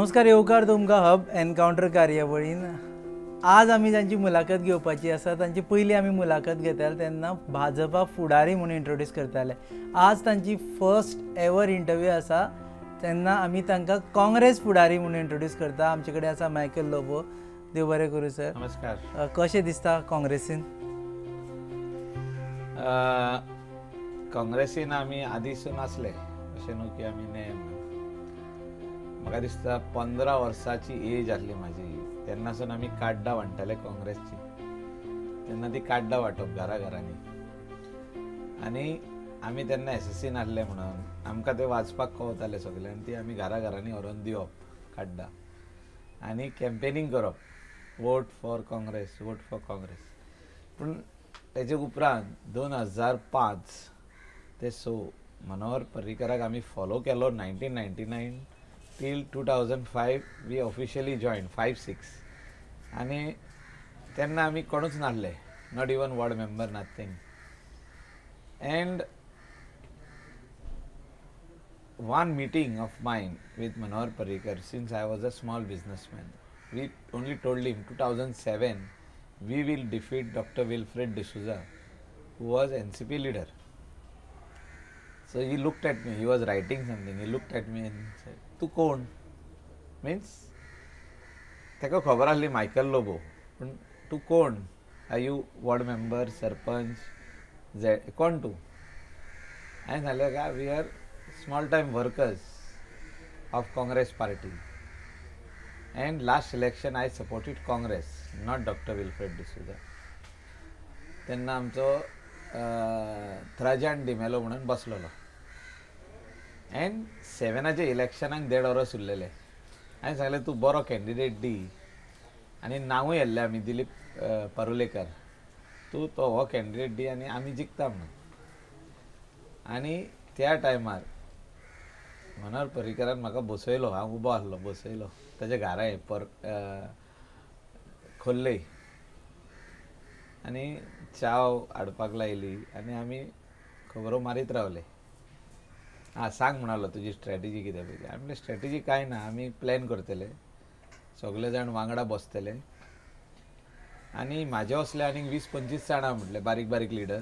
नमस्कार, येवकार तुमकां हब एनकावंटर कार्यावळीन आज आमी जांची मुलाखत घेवपाची आसा तांची पयली आमी मुलाखत घेताले तेन्ना भाजपा फुडारी म्हणून इंट्रोड्यूस करताले. आज तांची फर्स्ट एवर इंटरव्यू आसा तेन्ना आमी तांकां काँग्रेस फुडारी म्हणून इंट्रोड्यूस करता. आमचे कडेन आसा मायकल लोबो. देव बरें करूं सर. नमस्कार. कशें दिसता काँग्रेसीन? काँग्रेसीन आमी आदीसून आसले, अशें न्हू की आमी नेम. म्हाका दिसता 15 वर्साची एज आसली म्हाजी तेन्नासून आमी काड्डां वांटताले काँग्रेसची. तेन्ना ती काड्डां वांटप घराघरांनी. आनी आमी तेन्ना एसएसीन आसले म्हणून आमकां ते वाचपाक कळताले सगळे, आनी ती आमी घराघरांनी व्हरून दिवप काड्डां आनी कॅम्पेनींग करप, vote for Congress, vote for Congress. पूण तेजे उपरांत 2005 ते 6 मनोहर पर्रीकराक आमी फॉलो केलो. 1999 till 2005 वी ऑफिशियली जॉयन 5-6 आनी तेन्ना आमी कोणूच नासले, not even ward member, nothing. And one meeting of mine with Manohar Parrikar, since I was a small businessman, we only told him 2007 we will defeat Dr. Wilfred D'Souza, who was NCP leader. So he looked at me, he was writing something, he looked at me and said, "Tu kon?" Means teka khabar ahli Michael Lobo, पण तू कोण? Are you ward member, sarpanch, कोण तू? हांवें सांगलें का we are small time workers of Congress party, and last election I supported Congress, not Dr. Wilfred D'Souza. तेन्ना आमचो थ्राजान डिमेलो म्हणून बसलेलो. एंड 7चे इलेक्शनाक 1.5 वर्स उरलेले. हांवें सांगलें तूं बरो कॅन्डिडेट दी, आनी नांवूय येल्लें आमी दिलीप परुलेकर, तूं तो हो कॅन्डिडेट दी आनी आमी जिखता म्हणून. आनी त्या टायमार मनोहर पर्रीकरान म्हाका बसयलो, हांव उबो आसलो, बसयलो ताच्या घरा खोल्ले आनी चाव हाडपाक लायली आनी आमी खबरो मारीत रावले. सांग म्हणालो तुजी स्ट्रॅटेजी कितें पळय. हांवें म्हणलें स्ट्रॅटेजी कांय ना, आमी प्लॅन करतले, सगळे जाण वांगडा बसतले आनी म्हाजे असले आनीक 20-25 जाणां म्हटले, बारीक बारीक लिडर,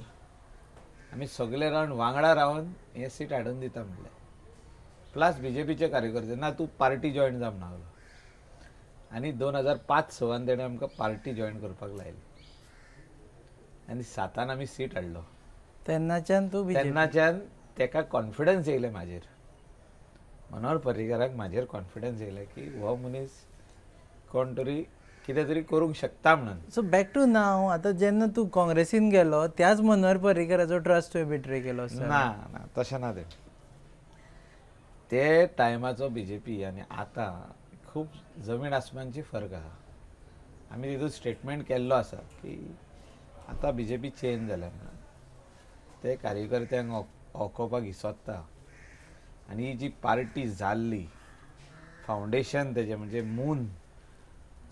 आमी सगळे रावन वांगडा रावन हें सीट हाडून दिता म्हटलें. प्लस बीजेपीचे कार्यकर्ते, ना तूं पार्टी जॉयन जा म्हणलो. आनी 2005-6 तेणें आमकां पार्टी जॉयन करपाक लायली आनी 7 आमी सीट हाडलो. तेन्नाच्यान तेका कॉन्फिडन्स येयलें म्हाजेर, मनोहर पर्रीकराक म्हाजेर कॉन्फिडन्स येयलें की हो मनीस कोण तरी कितें तरी करूंक शकता म्हणून. सो बॅक टू नाव, आतां जेन्ना तूं काँग्रेसीन गेलो त्याच मनोहर पर्रीकराचो ट्रस्ट तुवें बिट्रे केलो? ना, तशें ना. ते टायमाचो बीजेपी आनी आतां खूब जमीन आसमानची फरक आहा. आमी तितून स्टेटमेंट केल्लो आसा की आतां बीजेपी चेंज जाल्या म्हणून. ते कार्यकर्त्यांक ओकोवपाक हिसोत्ता आनी ही जी पार्टी जाल्ली, फावंडेशन तेजें म्हणजे मून,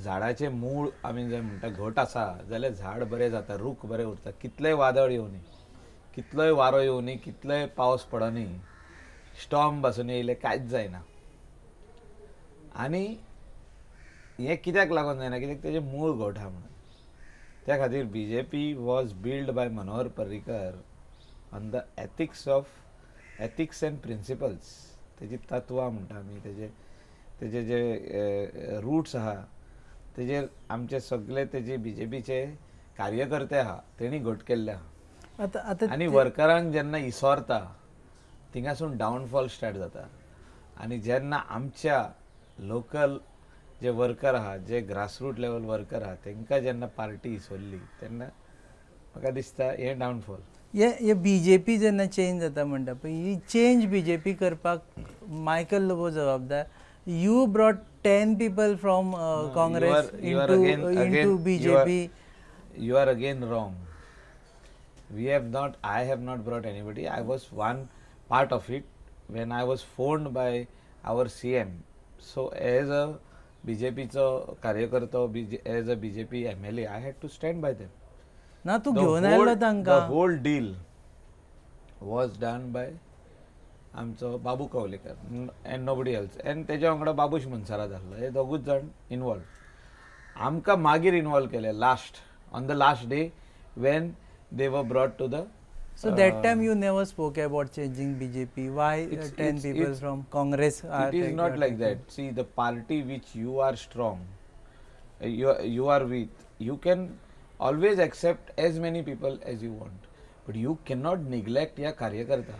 झाडाचें मूळ आमी जर म्हणटा घट आसा जाल्यार झाड बरें जाता, रूख बरें उरता. कितलेंय वादळ येवनी, कितलोय वारो येवनी, कितलोय पावस पडनी, स्टॉर्म पासून येयले कांयच जायना. आनी हें कित्याक लागून जायना? कित्याक तेजें मूळ घट आहा म्हणून. त्या खातीर BJP was build by Manohar Parrikar on the ethics and principles. तेजी तत्वां म्हणटा आमी, तेजे जे रुट्स आहा तेजेर आमचे सगळे तेजे बीजेपीचे कार्यकर्ते आहा तेणी घट केल्ले आहा. आनी वर्करांक जेन्ना इसोरता थिंगासून डावनफॉल स्टार्ट जाता. आनी जेन्ना आमच्या लोकल जे वर्कर आहा, जे ग्रासरूट लेवल वर्कर आहा, तांकां जेन्ना पार्टी इसोरली तेन्ना म्हाका दिसता हें डावनफॉल. हे बीजेपी जेन्ना चेंज जाता म्हणटा पळय, ही चेंज बीजेपी करपाक मायकल लोबो जबाबदार. You brought 10 people from Congress into BJP. You are again wrong. I have not brought anybody. I was one part of it when I was phoned by our CM. So as a BJP कार्यकर्ता, as a BJP MLA, I had to stand by them. ना तू घेवन आयलो तांकां. The whole deal was done by आमचो बाबू कवलेकर end nobody else end तेज्या वांगडा बाबूश मनसारा जाल्लो. हे दोगूच जाण इनवॉल्व. आमकां मागीर इनवॉल्व केले on the last day when they were brought to the. So that time you never spoke about changing BJP. Why 10 people it's- from Congress are It is not like that. See, the party which you are strong, you are with, you can always accept as many people as you want, but you cannot neglect या कार्यकर्ता.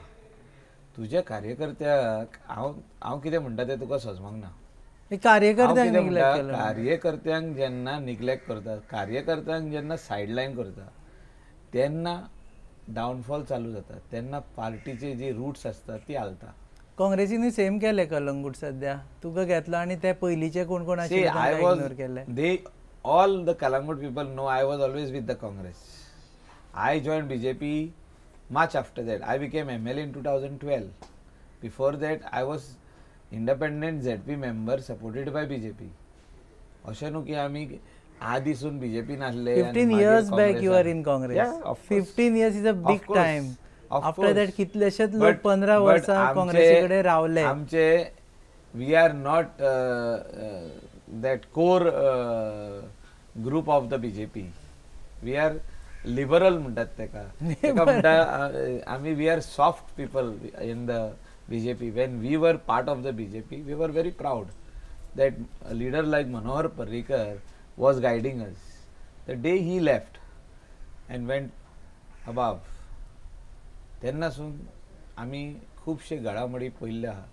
तुझ्या कार्यकर्त्याक हांव कितें म्हणटा तें तुका समजूंक ना. हे कार्यकर्त्यांक हांव कितें neglect म्हणटा, केलं. कार्यकर्त्यांक जेन्ना निग्लेक्ट करता, कार्यकर्त्यांक जेन्ना सायडलायन करता, तेन्ना डावनफॉल चालू जाता. तेन्ना पार्टीचे जी रूट्स असतात ती हालता. काँग्रेसीने सेम केले कलंगूट सध्या. तुका घेतलो आणि ते पयलींचे कोण कोण See, आशिल्ले I तांकां was, ignore केले. all the Kalangut people know I was always with the Congress. I joined BJP much after that. I became MLA in 2012. Before that, I was independent ZP member supported by BJP. अशें न्हू की आमी आदीसून BJP नासले. 15 years back you are in Congress. Yeah, of course. 15 years is a big Of course. time. Of After course. that कितलेशेच लोक But- 15 but वर्सां आमचे- काँग्रेसीकडे रावले. आमचे we are not that core group of the BJP. We are liberal म्हणटात तेका. तेका म्हणटा आमी we are soft people in the BJP. When we were part of the BJP, we were very proud that a leader like Manohar Parrikar was guiding us. The day he left and went above, तेन्नासून आमी खुबशे घडामोडी पळयल्ले आहा,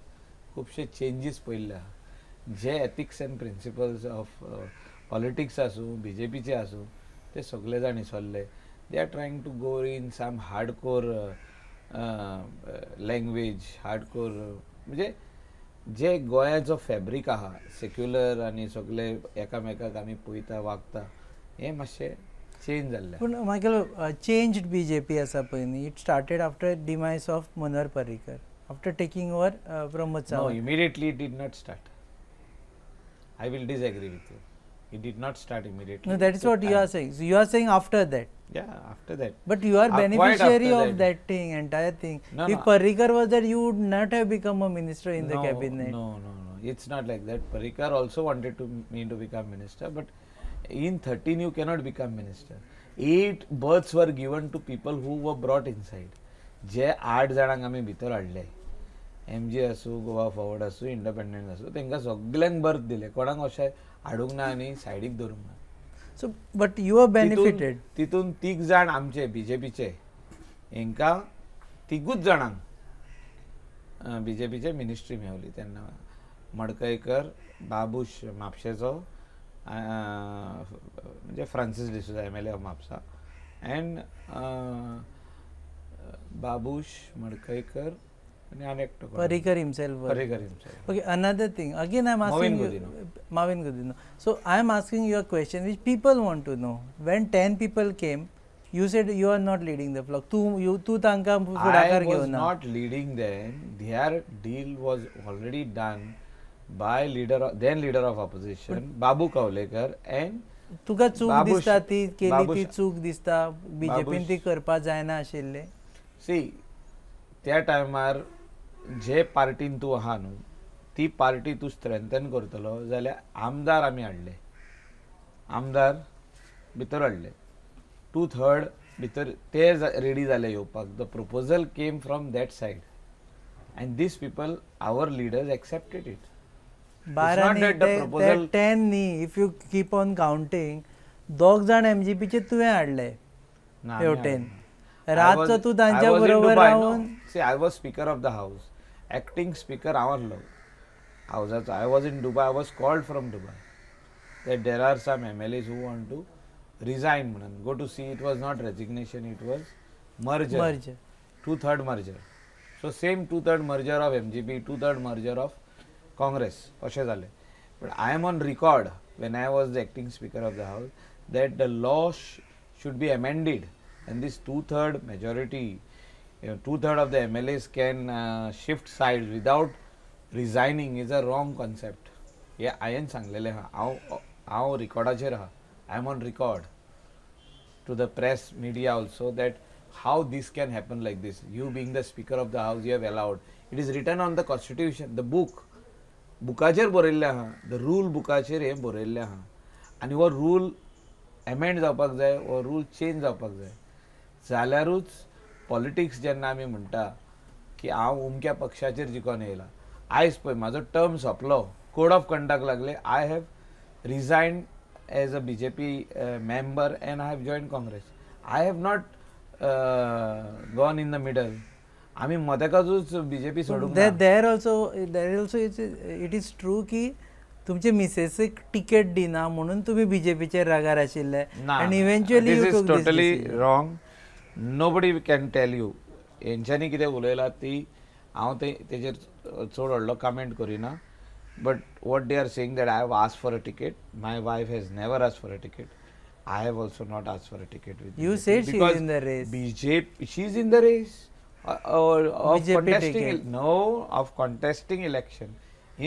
खुबशे changes पळयल्ले आहा. जे ethics and principles of politics आसूं, BJPचे आसूं, ते सगळे जाण इसरले. They are trying to go in some hard core language, hard core म्हणजे जे गोंयाचो फॅब्रीक आहा, सेक्युलर आनी सगळे एकामेकाक आमी पळयता वागता, हें मातशें चेंज जाल्लें. पूण मायकल चेंज्ड BJP आसा पळय न्ही, it started after demise of Manohar Parrikar, after taking over Pramod No, Sawant. immediately it did not start. I will disagree with you. It did not start immediately. No, that is It took what you are time. saying. So you are saying after that. Yeah, after that. But you are Quite beneficiary after of that. that thing, entire thing. No, If no. Parrikar was there, you would not have become a minister in the No, cabinet. No, no, no. It's not like that. Parrikar also wanted me to become minister, but in 13 you cannot become minister. 8 berths were given to people who were brought inside. जे 8 जाणांक आमी भितर हाडले, MG आसूं, Goa forward आसूं, independent आसूं, तांकां सगळ्यांक बर्थ दिले. कोणाक अशें हाडूंक ना आनी सायडीक दवरूंक ना. So, but you are benefited. तितून 3 जाण आमचे BJPचे, हांकां 3 जाणांक BJPचे मिनिस्ट्री मेळ्ळी. तेन्ना मडकयकर, बाबूश म्हापशेचो, म्हणजे Francis D'Souza MLA of Mapusa, and Babush, Madkaikar आणि आनी एकटो कोण? Parrikar himself was. Parrikar himself. Okay, another thing. Again, I am asking Marvin you. Godino. Marvin Godino. So, I am asking you a question which people want to know. When 10 people came, you said you are not leading the flock. Tu तांकां I फुडाकार was घेवना. not leading them. Their deal was already done by then leader of opposition, Babu Kavlekar, and तुका चूक बाबूश- दिसता ती केली बाबूश- ती चूक दिसता BJPन बाबूश- ती करपा जायना आशिल्ले. सी त्या टायमार जे पार्टीन तूं आहा न्हू, ती पार्टी तूं स्ट्रेंथन करतलो जाल्यार आमदार आमी हाडले, आमदार भितर हाडले, 2/3 भितर ते रेडी जाले येवपाक. The proposal came from that side and these people, our leaders, accepted it. बारा not न्ही, that the ते proposal- 10 न्ही, if you keep on counting, 2 जाण MGPचे तुवें हाडले हेवटेन. रातचो तू तांच्या बरोबर रावन. See I was speaker of the house, acting speaker हांव आसलो हाऊसाचो. I was in Dubai, I was called from Dubai that there are some MLAs who want to resign म्हणून. Go to see, it was not resignation, it was merger. Merger. 2/3 merger. So same 2/3 merger of MGP, 2/3 merger of Congress. अशें जालें. But I am on record when I was the acting speaker of the house that the law should be amended and this 2/3 majority, 2/3 of the MLAs can shift sides without resigning is a wrong concept. हे हांवें सांगलेलें आहा, हांव रिकॉर्डाचेर आहा. I am on record to the press media also that how this can happen like this. You being the Speaker of the House, you have allowed. It is written on the Constitution, the book. बुकाचेर बरयल्लें आहा, the rule बुकाचेर हें बरयल्लें आहा. आनी हो rule amend जावपाक जाय, हो रूल चेंज जावपाक जाय. जाल्यारूच पॉलिटिक्स जेन्ना आमी म्हणटा की हांव उमक्या पक्षाचेर जिखोन येयला. आयज पळय म्हाजो टर्म सोंपलो, कोड ऑफ कंडक्ट लागले, I have resigned as a BJP member and I have joined Congress. I have not gone in the middle. आम्ही मदेकाचूच BJP सोडूंक ना. there also it is true की तुमचे मिसेसीक टिकेट दिना म्हणून तुम्ही बीजेपीचे रागार आशिल्ले and eventually this you is took this totally decision. wrong. Nobody can tell you. हेंच्यांनी कितें उलयलां ती हांव तेजेर चड व्हडलो कमेंट करिना. But what they are saying that I have asked for a ticket. My wife has never asked for a ticket. I have also not asked for a ticket with You BJP said she is because in the race. BJP, she is in the race of BJP contesting. ticket. No, of contesting election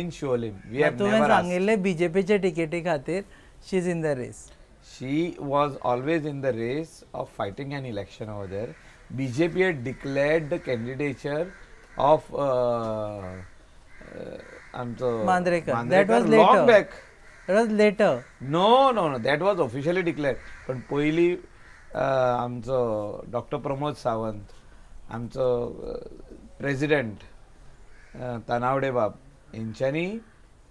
in Sholim. We have तुवें never asked. सांगिल्ले बीजेपीचे टिकेटी खातीर she is in the race. She was always in the race of fighting an election over there. BJP had declared the candidature of Mandrekar. That Mandrekar was long later. back. That was later. No. That was officially declared. पण पयली आमचो doctor Pramod Sawant, आमचो president Tanawade बाब हेंच्यांनी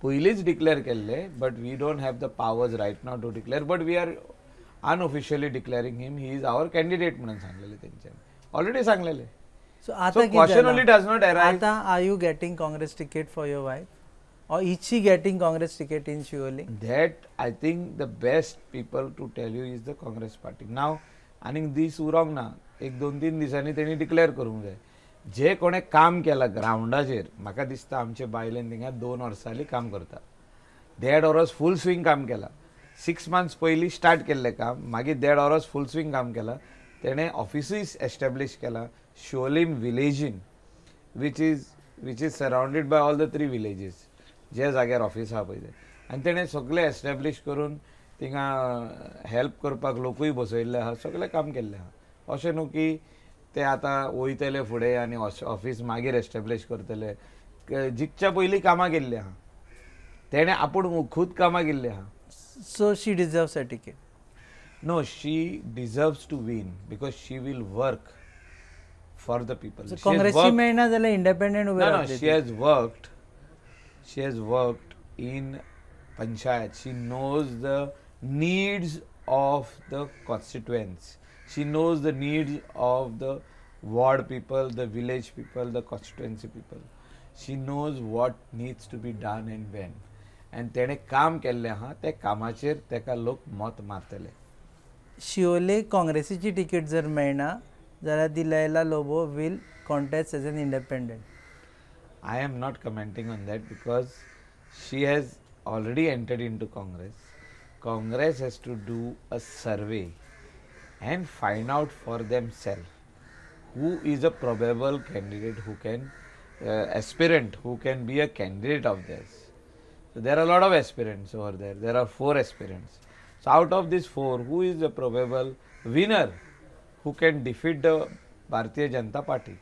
पयलींच declare केल्ले. But we don't have the powers right now to declare. But we are unofficially declaring him. He is our candidate म्हणून सांगलेले तेंच्यांनी. ऑलरेडी सांगलेले. So आता caution only does not arrive. आता are you getting Congress ticket for your wife? Or is she getting Congress ticket in Shioli? That I think the best people to tell you is the Congress party. Now, आनीक दीस उरोंक ना. एक 2-3 दिसांनी तेणी declare करूंक जाय. जे कोणे काम केलां ग्राउंडाचेर, म्हाका दिसता आमचे बायलेन थिंगा 2 वर्सांनी काम करता. देड वरस फूल स्विंग काम केलां. 6 months पयलीं स्टार्ट केल्लें काम, मागीर देड वरस फूल स्विंग काम केलां. तेणें ऑफिसीस एस्टॅब्लिश केलां. Sholim village in which is surrounded by all the 3 villages. जे जाग्यार ऑफिस आहा पळय ते. आनी तेणें सगळें एस्टॅब्लिश करून थिंगा हेल्प करपाक लोकूय बसयल्ले आहा. सगळें काम केल्लें आहा. अशें न्हू की ते आतां वयतले फुडें आनी ऑफिस मागीर एस्टॅब्लिश करतले. जिखच्या पयलीं कामां केल्लीं आहा. तेणें आपूण खूद कामां केल्लीं आहा. So she deserves a ticket. No, she deserves to win because she will work for the people. So She has काँग्रेसची worked- मेळना जाल्यार इंडिपेंडंट उबे No, रावतले she has worked. She has worked in Panchayat. She knows the needs of the constituents. She knows the needs of the ward people, the village people, the constituency people. She knows what needs to be done and when. And तेणे काम केल्लें आहा. ते कामाचेर तेका लोक मत मारतले. Siolim काँग्रेसीची ticket जर मेळना जाल्यार Delilah Lobo will contest as an independent. I am not commenting on that because she has already entered into Congress. Congress has to do a survey and find out for themselves who is a probable candidate who can aspirant who can be a candidate of theirs. So there are a lot of aspirants over there. There are 4 aspirants. So out of these 4, who is the probable winner who can defeat the Bharatiya Janata Party?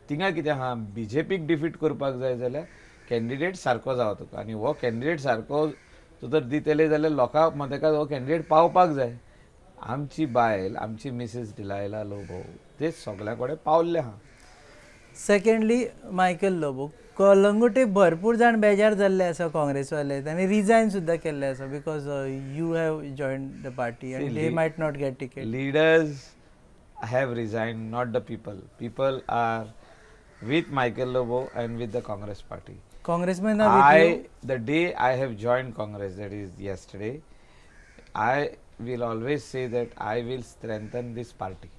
थिंगा कितें आहा, BJPक defeat करपाक जाय जाल्यार candidate सारको जावं तुका. आनी हो कॅन्डिडेट सारको तूं जर दितले जाल्यार लोकां मदेकाक हो कॅन्डिडेट पावपाक जाय. आमची बायल, आमची मिसेस डिलायला लोबो ते सगळ्या कडेन पावल्ले आहा. सेकंडली मायकल लोबो कलंगुटे भरपूर जाण बेजार जाल्ले आसा काँग्रेसवाले आनी रिजायन सुद्दां केल्ले आसा because you have join the party आनी they might not get ticket. Leaders have resigned, not the people. People are with Michael Lobo and with the Congress party. काँग्रेसमॅन The day I have joined Congress, that is yesterday, I will always say that I will strengthen this party.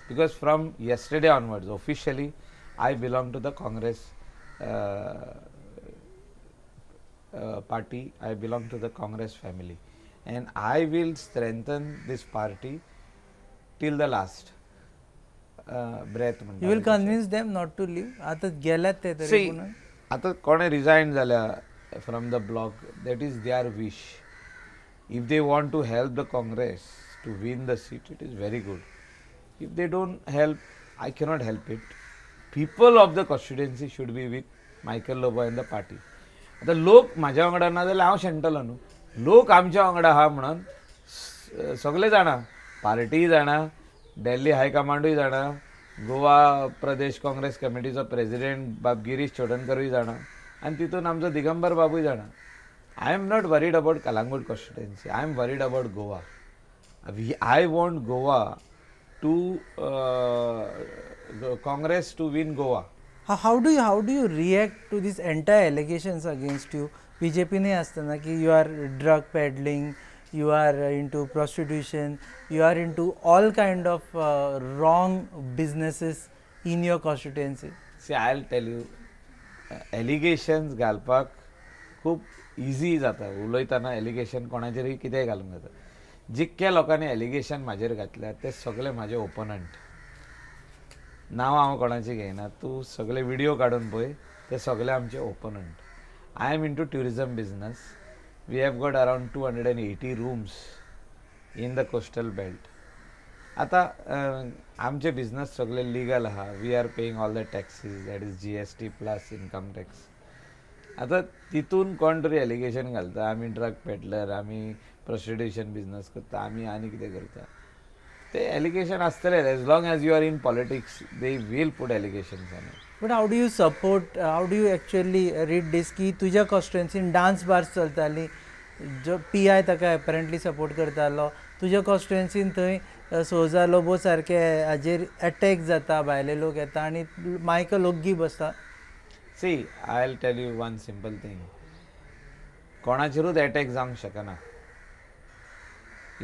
Because from yesterday onwards, officially, I belong to the Congress party. I belong to the Congress family. And I will strengthen this party till the last breath. You will convince them not to leave. आतां गेल्यात ते तरी See, पूण आता कोणे resign जाल्या from the block, that is their wish. If they want to help the Congress to win the seat, it is very good. If they don't help, I cannot help it. People of the constituency should be with Michael Lobo and the party. आता लोक म्हाज्या वांगडा ना जाल्यार हांव शेणटलो न्हू. लोक आमच्या वांगडा आहा म्हणून सगळे जाणा, पार्टीय जाणा, दिल्ली हायकमांडूय जाणा, गोवा प्रदेश काँग्रेस कमिटीचो प्रेसिडेंट बाब गिरीश चोडणकरूय जाणा, आनी तितून आमचो दिगंबर बाबूय जाणा. I am not worried about Kalangut constituency. I am worried about Goa. I want Goa to Congress to win Goa. How do you react to these entire allegations against you? BJP ने असताना की you are drug peddling, you are into prostitution, you are into all kind of wrong businesses in your constituency. See, I'll tell you, allegations घालपाक खूप easy जाता. उलयतना allegation कोणाचेरय कितेंय घालूंक जाता. जितक्या लोकांनी एलिगेशन म्हाजेर घातल्या ते सगळे म्हाजे ओपोनंट. नांव हांव कोणाची घेयना. तूं सगळे व्हिडिओ काडून पळय, ते सगळे आमचे opponent. I am into tourism business. We have got around 280 rooms in the coastal belt. आता आमचे बिझनस सगळे लिगल आहा. We are paying all the taxes, that is GST plus income tax. आता तितून कोण तरी एलिगेशन घालता आमी ड्रग पेडलर, आमी प्रोस्टिट्यूशन बिझनस करता, आमी आनी कितें करता. ते एलिगेशन आसतले. As long as you are in politics they will put allegations on it. But how do you support, how do you actually read this की तुज्या कॉन्स्टिट्युएन्सीन डान्स बार्स चलताली, जो PI ताका एपरंटली सपोर्ट करतालो. तुज्या कॉन्स्टिट्युएन्सीन थंय सोजा लोबो सारके हाजेर अटॅक जाता, भायले लोक येता आनी मायकल ओग्गी बसता. See, I'll tell you one simple thing. कोणाचेरूच अटॅक जावंक शकना.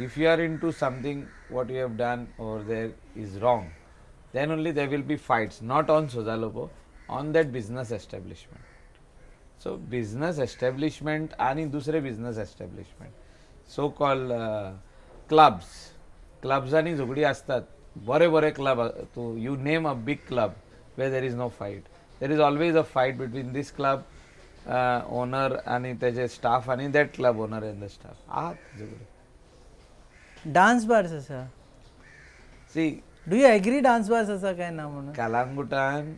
If you are into something, what you have done over there is wrong, then only there will be fights, not on Sozalopo, on that business establishment. So, business establishment आणि दुसरे business establishment, so called clubs. Clubs झगडी असतात. बरे बरे club, you name a big club where there is no fight. There is always a fight between this club owner आणि त्याचे staff आणि that club owner and the staff. Dance bars आसा. See, do you agree dance bars आसा काय ना म्हणून? कालांगुटान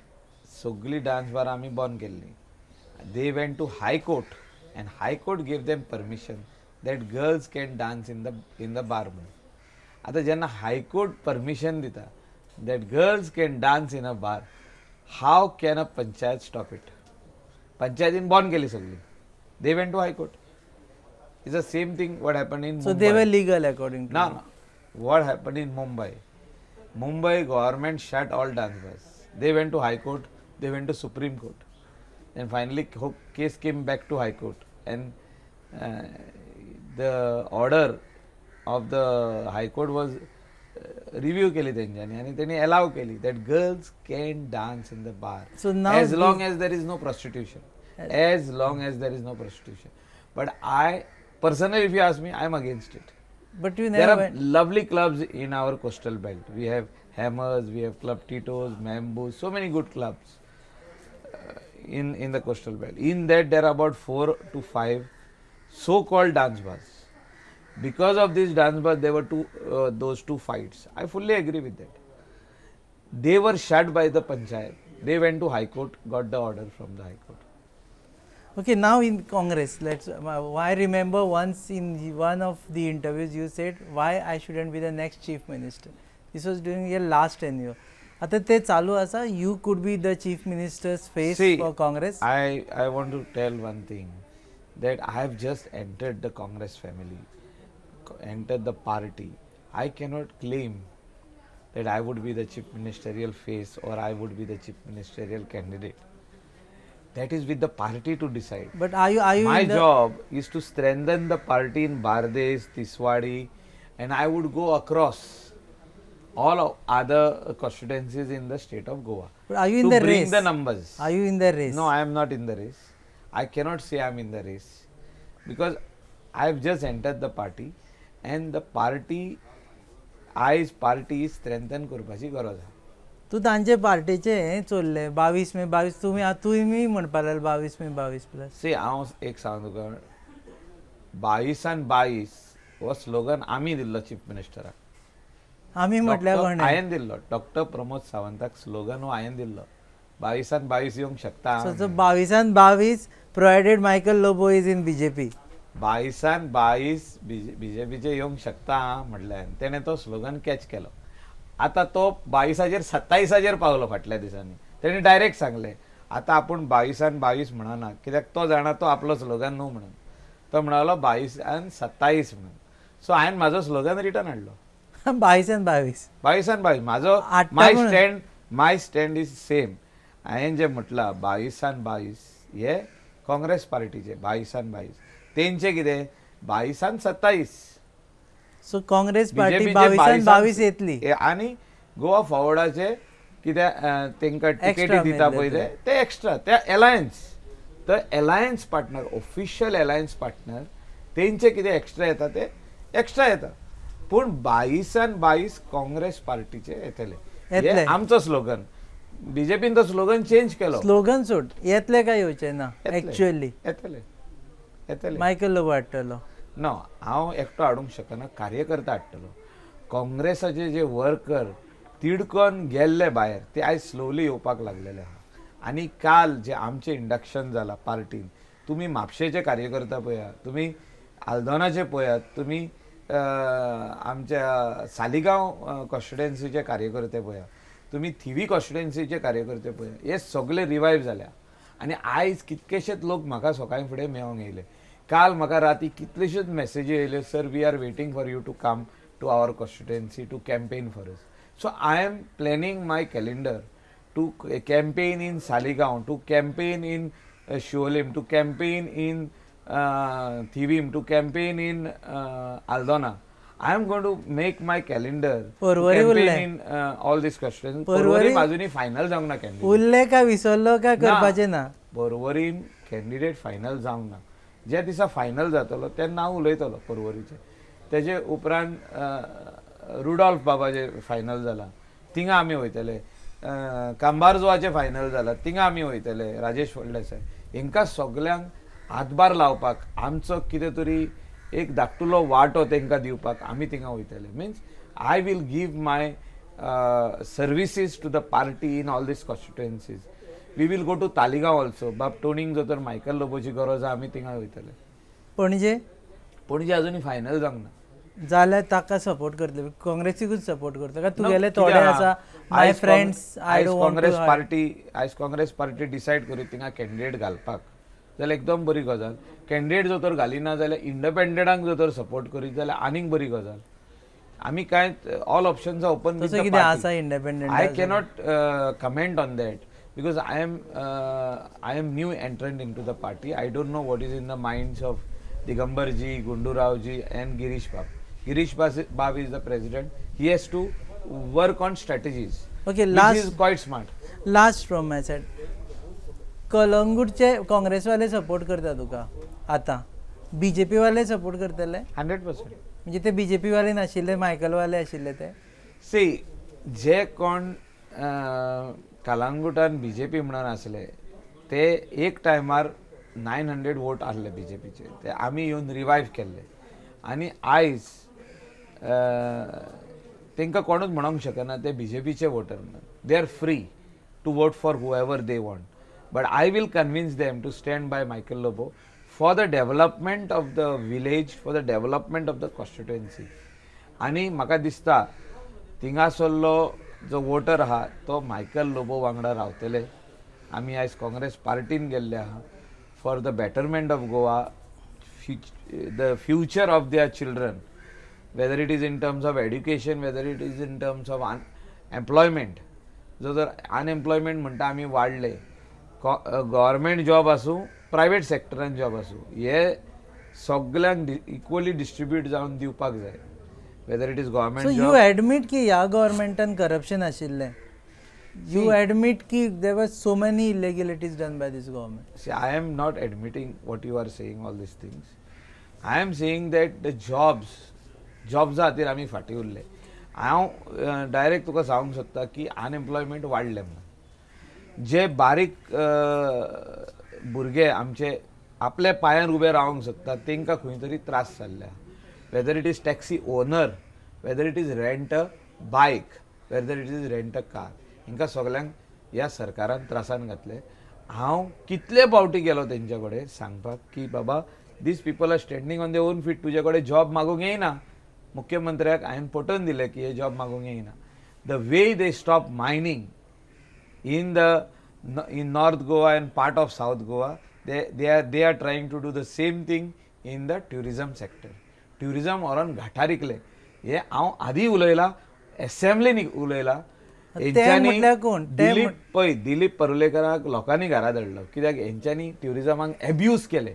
सगळी dance bar आमी बंद केल्ली. They went to High Court and High Court gave them permission that girls can dance in the bar. आता जेन्ना High Court permission दिता that girls can dance in a bar, how can a panchayat stop it? Panchayatin bond केली सगळी. They went to High Court. It's the same thing what happened in Mumbai. So they were legal according to you. No. What happened in Mumbai? Mumbai government shut all dance bars. They went to High Court. They went to Supreme Court. Then finally case came back to High Court. And the order of the High Court was review केली त्यांच्यानी आणि त्यांनी allow केली that girls can dance in the bar. So now as long as there is no prostitution. As long as there is no prostitution. But I personally, if you ask me, I am against it. But you There never are went. lovely clubs in our coastal belt. We have Hammers, we have Club Tito's, Mambo, so many good clubs in the coastal belt. In that there are about 4 to 5 so-called dance bars. Because of these dance bars, there were those two fights. I fully agree with that. They were shut by the panchayat. They went to High Court, got the order from the High Court. Okay, now in Congress, I remember once in one of the interviews you said why I shouldn't be the next chief minister. This was during your last tenure. आता ते चालू असा, you could be the chief minister's face for Congress. I want to tell one thing, that I have just entered the Congress family, entered the party. I cannot claim that I would be the chief ministerial face or I would be the chief ministerial candidate. That is with the party to decide. But are you My job is to strengthen the party in Bardesh, Tiswadi, and I would go across all of other constituencies in the state of Goa. But are you in to the bring race? the numbers. Are you in the race? No, I am not in the race. I cannot say I am in the race because I have just entered the party and the party is strengthen करपाची गरज आहा. तू तांचे पार्टीचे हे चोरले 22 मे 22 तुम्ही म्हणपा लागले 22 मे 22 प्लस. से हांव एक सांग तुका 22 आणि 22 हो स्लोगन आमी दिल्लो चीफ मिनिस्टराक. आमी म्हटल्यार कोणें हांवें दिल्लो डॉक्टर प्रमोद सावंताक स्लोगन हो हांवें दिल्लो 22 येवंक शकता हांव. So 22 provided Michael Lobo is in BJP. 22 बीजेपीचे येवंक शकता म्हटल्यार तेणें तो स्लोगन कॅच केलो. आतां तो 22 पावलो फाटल्या दिसांनी. तेणी डायरेक्ट सांगलें आतां आपूण 22 म्हणना कित्याक तो जाणा तो आपलो स्लोगन न्हू म्हणून. तो म्हणालो 22 म्हणून. सो हांवें म्हाजो स्लोगन रिटर्न हाडलो 22 म्हाजो माय स्टँड इज सेम. हांवें जें म्हटलां 22 हे काँग्रेस पार्टीचे 22 तेंचे कितें 22 सो काँग्रेस पार्टी 22 येतली आनी गोवा फॉरवर्डाचे कितें तेंकां टिकेटी दिता पळय ते एक्स्ट्रा ते अलायन्स तर alliance partner official alliance partner तेंचे कितें एक्स्ट्रा येता ते एक्स्ट्रा येता पूण 22 काँग्रेस पार्टीचे येतले हे आमचो स्लोगन. बीजेपीन तो स्लोगन चेंज केलो. स्लोगन सोड येतले काय येवचे ना एक्चुअली येतले मायकल लोबो हाडटलो नो हांव एकटो हाडूंक शकना कार्यकर्ता हाडटलो. काँग्रेसाचे जे वर्कर तिडकोन गेल्ले भायर ते आयज स्लोली येवपाक लागलेले आहा. आनी काल जे आमचें इंडक्शन जालां पार्टीन तुमी म्हापशेचे कार्यकर्ता पळयात तुमी आल्दोनाचे पळयात तुमी आमच्या सालिगांव कॉन्स्टिट्युएन्सीचे कार्यकर्ते पळयात तुमी थिवी कॉन्स्टिट्युएन्सीचे कार्यकर्ते पळयात हे सगळे रिवायव जाल्या. आनी आयज कितकेशेच लोक म्हाका सकाळी फुडें मेळोंक येयले. काल म्हाका राती कितल्योश्योच मॅसेजी येयल्यो sir we are waiting for you to come to our constituency to campaign for us. So I am planning my calendar to campaign in Saligao to campaign in Siolim टू कॅम्पेन इन Thivim to campaign in Aldona. I am going to make my calendar to campaign in all these questions. Porvorim अजूनही final जावंक ना candidate. उरले का विसरलो का करपाचे ना. porvorim कॅन्डिडेट फायनल जावंक ना. ज्या दिसा फायनल जातलो तेन्ना हांव उलयतलो porvoरीचे. तेजे उपरांत रुडॉल्फ बाबाचे फायनल जाला थिंगा आमी वयतले. कांबारजुवाचे फायनल जाला थिंगा आमी वयतले राजेश फळदेसाय हेंकां सगल्यांक हातभार लावपाक आमचो कितें तरी एक धाकटुलो वांटो तांकां दिवपाक आमी थिंगा वयतले. Means I will give my services to the party in all these constituencies. We will go to Taleigao also. Bab टोनींग जर तर मायकल लोबोची गरज आहा आमी थिंगा वयतले. पणजे अजूनही फायनल जावंक ना. जाल्यार ताका सपोर्ट करतले काँग्रेसीकूच सपोर्ट करता का तुगेले थोडे आसा my friends I don't want to. आयज काँग्रेस पार्टी डिसायड करी थिंगा कॅन्डिडेट घालपाक जाल्यार एकदम बरी गजाल. कॅन्डिडेट जर तर घालिना जाल्यार इंडिपेंडंटांक जर तर सपोर्ट करीत जाल्यार आनीक बरी गजाल. आमी कांय ऑल ऑप्शन्स आर ओपन. तसो कितें आसा independent I cannot comment on that because I am new entrant in to the party. I don't know what is in the minds of Digambarji Gunduraoji and Girish Bab. Girish Bab is the president. He has to work on strategies. Okay last is quite smart. Last from my side कलंगूटचे काँग्रेसवाले support करता तुका आतां BJP वाले support करतले 100%. म्हणजे ते BJP वाले नाशिल्ले मायकल वाले आशिल्ले ते सी जे कोण कलंगूटान बीजेपी म्हणून आसले ते एक टायमार 900 वोट आहले बीजेपीचे ते आमी येवन रिवायव केल्ले आनी आयज तांकां कोणूच म्हणूंक शकना ते बीजेपीचे वोटर म्हणून. They are free to vote for whoever they want. But I will convince them to stand by Michael Lobo for the development of the village, for the development of the constituency. आणि म्हाका दिसता थिंगासरलो जो voter आहा तो Michael Lobo वांगडा रावतले. आमी आयज काँग्रेस पार्टीन गेल्ले आहा for the betterment of Goa, the future of their children, whether it is in terms of education, whether it is in terms of employment. जो जर अनएम्प्लॉयमेंट म्हणटा आमी वाडले गव्हर्मेंट जॉब आसूं प्रायवेट सेक्टरान जॉब आसूं हे सगळ्यांक इक्वली डिस्ट्रीब्यूट जावन दिवपाक जाय. Whether it is government job. You admit की ह्या गव्हर्मेंटान करप्शन आशिल्लें. यू एडमिट की there were so many illegalities done by this government. See I am not admitting what you are saying all these things. I am saying that the जॉब्सा खातीर आमी फाटीं उरले. हांव डायरेक्ट तुका सांगूंक सोदता की अनएम्प्लॉयमेंट वाडलें म्हणून. जे बारीक भुरगे आमचे आपल्या पांयार उबे रावंक सोदतात तांकां खंय तरी त्रास जाल्ले. Whether it is taxi owner, whether it is renter bike, whether it is rent a car, हिंकां सगल्यांक ह्या सरकारान त्रासान घातले. हांव कितले फावटी गेलो तेंच्या कडेन सांगपाक की बाबा these people are standing on their own feet, तुजे कडेन जॉब मागूंक येयना. मुख्यमंत्र्याक हांवें पटोवन दिलें की हे जॉब मागूंक येयना. The way they stop mining in North Goa and part of South Goa, they are trying to do the same thing in the tourism sector. Tourism oran घाटार इकले हे हांव आदी उलयला, असेंब्लीनी उलयला. दिलीप परुलेकराक लोकांनी घरा धाडलो कित्याक हेंच्यांनी ट्युरिजमाक एब्यूज केले.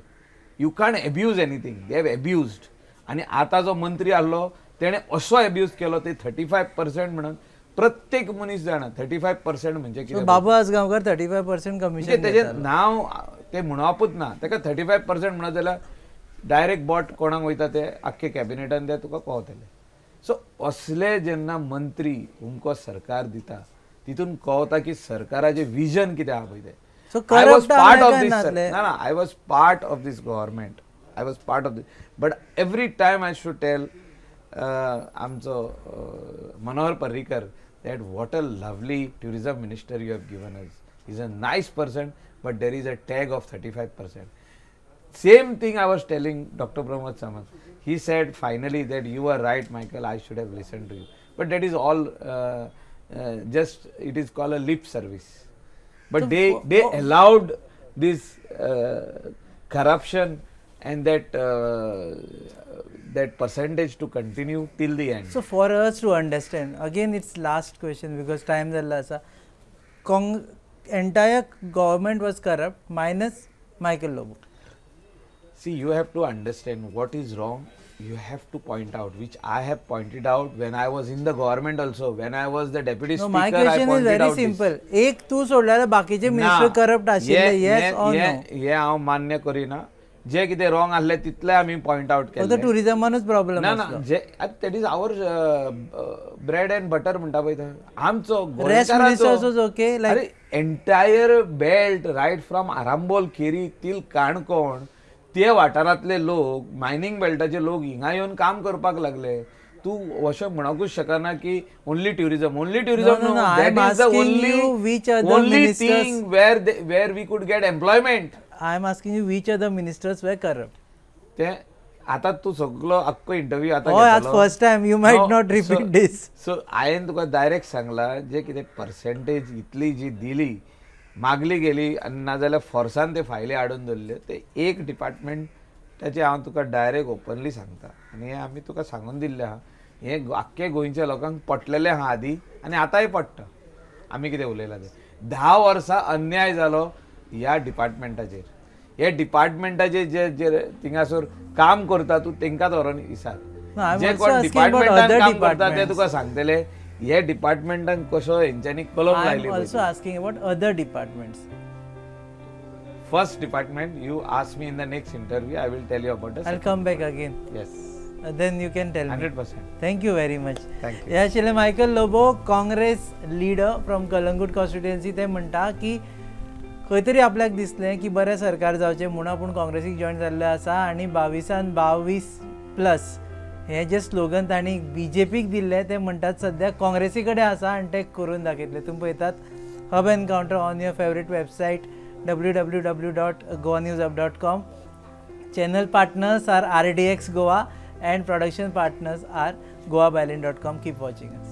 You can't abuse anything, they have abused. आनी आतां जो मंत्री आसलो तेणें असो एब्यूज केलो ते 35% म्हणून. प्रत्येक मनीस जाणा 35% म्हणजे कितें. बाबू आसगांवकर 35% कमिशन तेजें नांव ते म्हणपूच ना. ताका 35% म्हणत जाल्यार डायरेक्ट बॉट कोणाक वयता ते आख्खे कॅबिनेटान ते तुका कळटले. सो असले जेन्ना मंत्री हुमको सरकार दिता तितून कळटा की सरकाराचें विजन कितें आहा पळय तें. I was part of this. I was part of this government. I was part of this. But every time I should tell आमचो Manohar Parrikar that what a lovely tourism minister you have given us. He's a nice person, but there is a tag of 35%. Same thing I was telling Dr. Pramod Samant. He said finally that you are right, Michael, I should have listened to you. But that is all just, it is called a lip service. But so they allowed this corruption and that percentage to continue till the end. So for us to understand, again it's last question because time zalla asa. Entire government was corrupt minus Michael Lobo. See, you have to understand what is wrong. You have to point out, which I have pointed out when I was in the government also. When I was the deputy speaker, my question is very simple. एक तू सोडल्यार बाकीचे minister corrupt आशिल्ले, yes or no? हे हांव मान्य करिना. जे कितें wrong आसलें तितलें आमी पॉइंट आउट केलें. टुरिजमानूच प्रॉब्लेम ना ना, जे that is our bread and butter म्हणटा पळय थंय आमचो गोंयकारांचो. अरे entire belt right from Arambol Keri till Canacona ते वाठारांतले लोक, मायनींग बेल्टाचे लोक हिंगा येवन काम करपाक लागले. तू अशें म्हणूंकूच शकना की only tourism that is the only thing where we could get employment. I am asking you which other ministers were corrupt. ते आता तू सगळो अख्खो इंटरव्यू आता घेतलो. आज first time you might not repeat this. So हांवें तुका डायरेक्ट सांगला जे कितें पर्सेंटेज इतली जी दिली मागली गेली नाजाल्यार फोर्सान ते फायली हाडून दवरल्यो ते एक डिपार्टमेंट ताचे हांव तुका डायरेक्ट ओपनली सांगता. आनी हें आमी तुका सांगून दिल्लें आहा. हें आख्खे गोंयच्या लोकांक पटलेलें आहा आदी आनी आतांय पडटा. आमी कितें उलयलां तें 10 वर्सां अन्याय जालो ह्या डिपार्टमेंटाचेर. हे डिपार्टमेंटाचे जे थिंगासोर काम करता तू तेंकाच व्हरोन विचार. जे कोण डिपार्टमेंटान काम करता ते तुका सांगतले हे डिपार्टमेंटान कसो हेंच्यांनी कलम लायली. Also asking about other departments. First department you ask me in the next interview I will tell you about the. I will come back again. Yes. Then you can tell 100%. Thank you very much. Thank you. हे आशिल्ले Michael Lobo, Congress leader from Calangute constituency. ते म्हणटा की खंय तरी आपल्याक दिसलें की बरें सरकार जावचें म्हणून आपूण काँग्रेसीक जॉयन जाल्लो आसा आनी 22+, हे जे स्लोगन तांणी BJPक दिल्ले ते म्हणटात सद्या काँग्रेसी कडेन आसा आनी ते करून दाखयतले. तुमी पळयतात hub encounter on your favourite website www.goanewsup.com. Channel partners are RDX Goa and production partners are goabailin.com. Keep watching us.